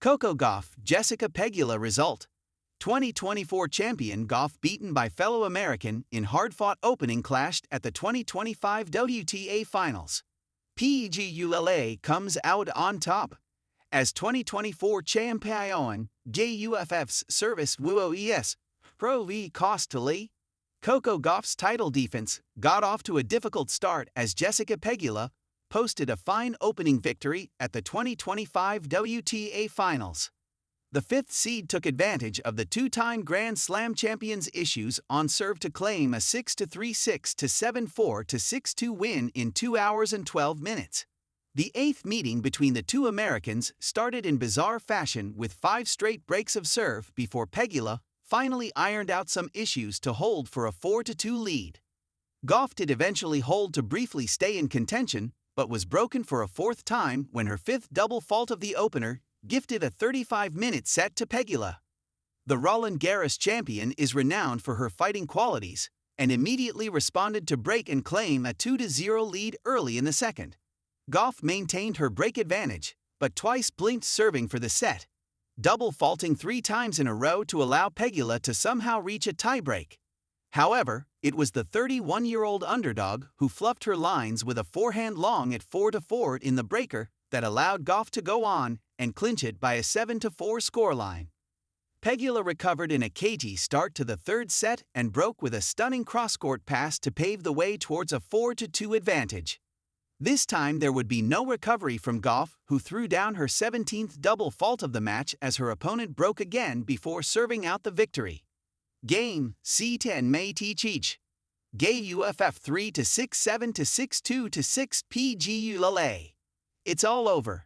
Coco Gauff, Jessica Pegula result. 2024 champion Gauff beaten by fellow American in hard-fought opening clashed at the 2025 WTA Finals. Pegula comes out on top. As 2024 champion, Guff's service WOES, Pro V costly. Coco Gauff's title defense got off to a difficult start as Jessica Pegula posted a fine opening victory at the 2025 WTA Finals. The fifth seed took advantage of the two-time Grand Slam champion's issues on serve to claim a 6-3, 6-7, 4-6-2 win in 2 hours and 12 minutes. The eighth meeting between the two Americans started in bizarre fashion with 5 straight breaks of serve before Pegula finally ironed out some issues to hold for a 4-2 lead. Gauff did eventually hold to briefly stay in contention, but was broken for a fourth time when her fifth double fault of the opener gifted a 35-minute set to Pegula. The Roland Garros champion is renowned for her fighting qualities and immediately responded to break and claim a 2-0 lead early in the second. Gauff maintained her break advantage, but twice blinked serving for the set, double faulting 3 times in a row to allow Pegula to somehow reach a tiebreak. However, it was the 31-year-old underdog who fluffed her lines with a forehand long at 4-4 in the breaker that allowed Gauff to go on and clinch it by a 7-4 scoreline. Pegula recovered in a cagey start to the third set and broke with a stunning cross-court pass to pave the way towards a 4-2 advantage. This time there would be no recovery from Gauff, who threw down her 17th double fault of the match as her opponent broke again before serving out the victory. Game C10 May Teach. Guff 3-6, 7-6, 2-6 Pegula. It's all over.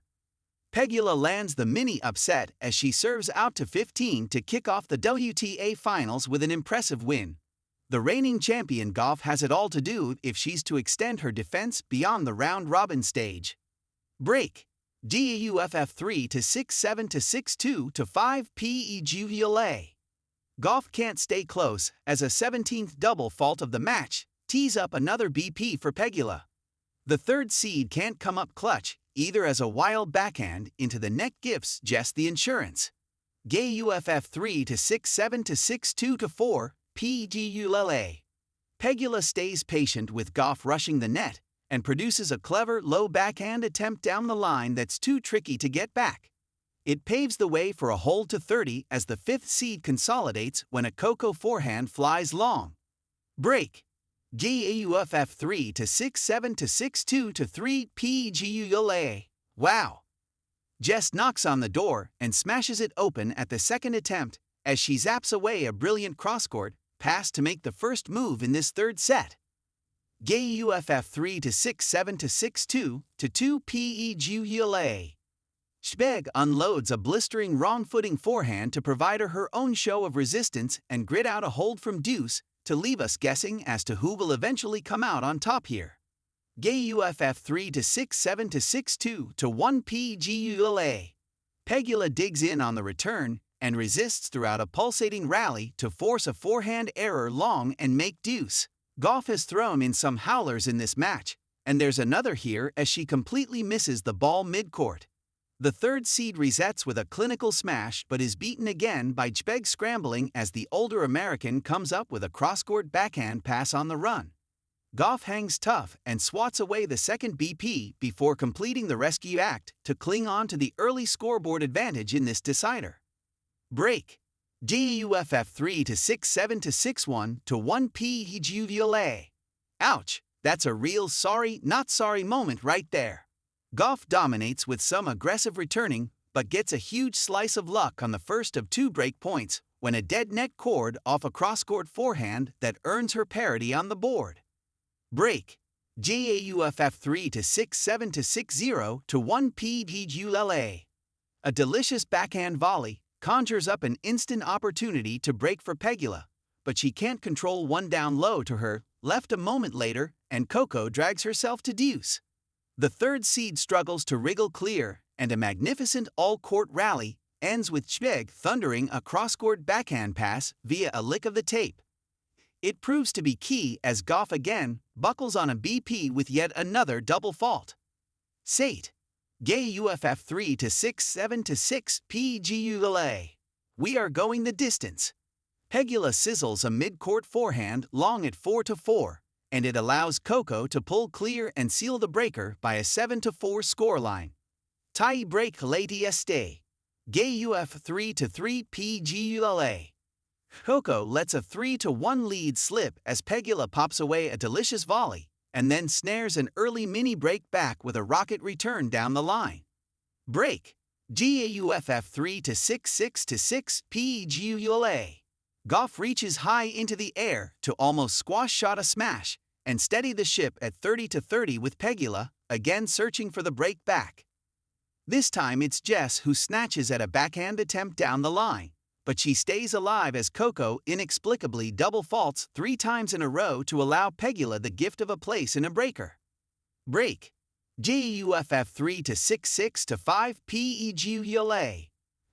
Pegula lands the mini upset as she serves out to 15 to kick off the WTA Finals with an impressive win. The reigning champion Gauff has it all to do if she's to extend her defense beyond the round-robin stage. Break. Guff 3-6, 7-6, 2-5 Pegula. Gauff can't stay close as a 17th double fault of the match tees up another BP for Pegula. The third seed can't come up clutch either as a wild backhand into the net gifts Jess the insurance. Guff 3-6, 7-6, 2-4 Pegula. Pegula stays patient with Gauff rushing the net and produces a clever low backhand attempt down the line that's too tricky to get back. It paves the way for a hold to 30 as the fifth seed consolidates when a Coco forehand flies long. Break. Guff 3-6, 7-6, 2-3 Pegula. Wow! Jess knocks on the door and smashes it open at the second attempt as she zaps away a brilliant cross-court pass to make the first move in this third set. Guff 3-6, 7-6, 2-2 Pegula. Shpeg unloads a blistering wrong-footing forehand to provide her own show of resistance and grit out a hold from deuce to leave us guessing as to who will eventually come out on top here. Guff 3-6, 7-6, 2-1 Pegula. Pegula digs in on the return and resists throughout a pulsating rally to force a forehand error long and make deuce. Gauff has thrown in some howlers in this match, and there's another here as she completely misses the ball mid-court. The third seed resets with a clinical smash but is beaten again by Shpeg scrambling as the older American comes up with a cross-court backhand pass on the run. Gauff hangs tough and swats away the second BP before completing the rescue act to cling on to the early scoreboard advantage in this decider. Break. Guff 3-6, 7-6, 1-1 Pegula. Ouch, that's a real sorry, not sorry moment right there. Gauff dominates with some aggressive returning, but gets a huge slice of luck on the first of 2 break points when a dead net cord off a cross-court forehand that earns her parity on the board. Break. Guff 3-6, 7-6, 1 Pegula. A delicious backhand volley conjures up an instant opportunity to break for Pegula, but she can't control one down low to her left a moment later, and Coco drags herself to deuce. The third seed struggles to wriggle clear, and a magnificent all-court rally ends with Shpeg thundering a cross-court backhand pass via a lick of the tape. It proves to be key as Gauff again buckles on a BP with yet another double fault. Sate. Gay UFF 3 to 6 7 to 6 Pegula. We are going the distance. Pegula sizzles a mid-court forehand long at 4 to 4, and it allows Coco to pull clear and seal the breaker by a 7 to 4 scoreline. Tie break late este. Gay UF 3 to 3 Pegula. Coco lets a 3 to 1 lead slip as Pegula pops away a delicious volley, and then snares an early mini break back with a rocket return down the line. Break. GAUFF 3 to 6 6 to 6 Pegula. Gauff reaches high into the air to almost squash shot a smash and steady the ship at 30 to 30 with Pegula, again searching for the break back. This time it's Jess who snatches at a backhand attempt down the line, but she stays alive as Coco inexplicably double faults 3 times in a row to allow Pegula the gift of a place in a breaker. Break. GAUFF 3 to 6 6 to 5 Pegula.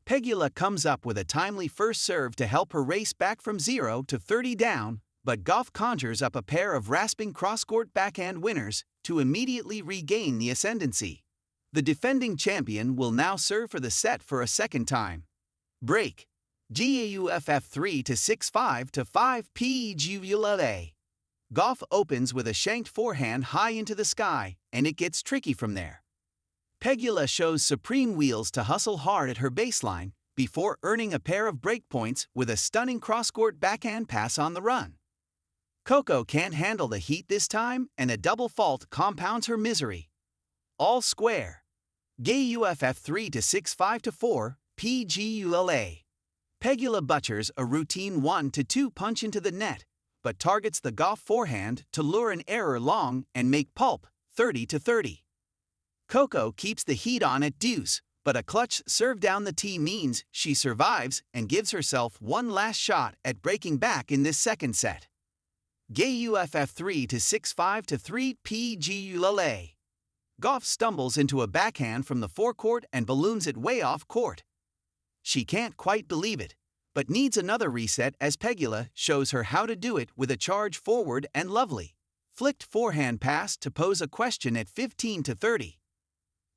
Pegula comes up with a timely first serve to help her race back from 0 to 30 down, but Gauff conjures up a pair of rasping cross-court backhand winners to immediately regain the ascendancy. The defending champion will now serve for the set for a second time. Break. GAUFF 3 to 6 5 to 5 Pegula. Gauff opens with a shanked forehand high into the sky, and it gets tricky from there. Pegula shows supreme wheels to hustle hard at her baseline before earning a pair of breakpoints with a stunning cross-court backhand pass on the run. Coco can't handle the heat this time, and a double fault compounds her misery. All square. Gay UFF 3 to 6 5 to 4 Pegula. Pegula butchers a routine 1 to 2 punch into the net, but targets the Gauff forehand to lure an error long and make pulp 30 to 30. Coco keeps the heat on at deuce, but a clutch serve down the tee means she survives and gives herself one last shot at breaking back in this second set. Gay UFF 3 to 6 5 to 3 Pegula. Gauff stumbles into a backhand from the forecourt and balloons it way off court. She can't quite believe it, but needs another reset as Pegula shows her how to do it with a charge forward and lovely flicked forehand pass to pose a question at 15 to 30.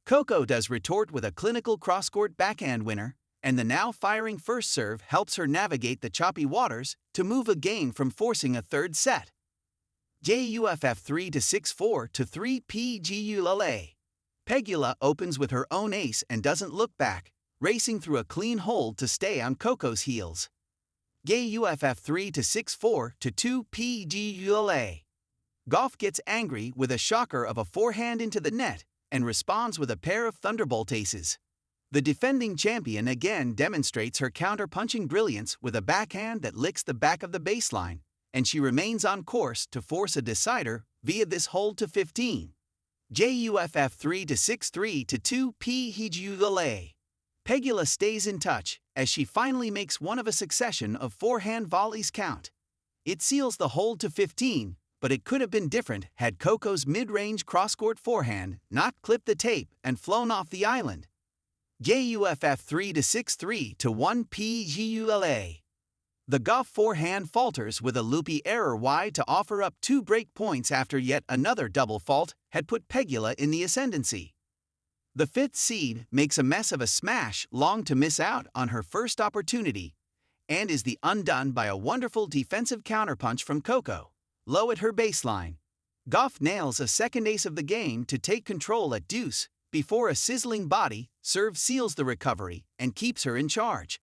Coco does retort with a clinical cross-court backhand winner, and the now firing first serve helps her navigate the choppy waters to move a game from forcing a third set. JUFF 3 to 6 4 to 3 Pegula. Pegula opens with her own ace and doesn't look back, racing through a clean hold to stay on Coco's heels. Gay UFF 3 to 6 4 to 2 Pegula. Gauff gets angry with a shocker of a forehand into the net and responds with a pair of thunderbolt aces. The defending champion again demonstrates her counter-punching brilliance with a backhand that licks the back of the baseline, and she remains on course to force a decider via this hold to 15. JUFF 3 to 6 3 to 2 Pegula. Pegula stays in touch as she finally makes one of a succession of forehand volleys count. It seals the hold to 15, but it could have been different had Coco's mid-range cross-court forehand not clipped the tape and flown off the island. JUFF 3 to 6 3 to 1 Pegula. The Gauff forehand falters with a loopy error wide to offer up 2 break points after yet another double fault had put Pegula in the ascendancy. The 5th seed makes a mess of a smash long to miss out on her first opportunity, and is the undone by a wonderful defensive counterpunch from Coco, low at her baseline. Gauff nails a second ace of the game to take control at deuce, before a sizzling body serve seals the recovery and keeps her in charge.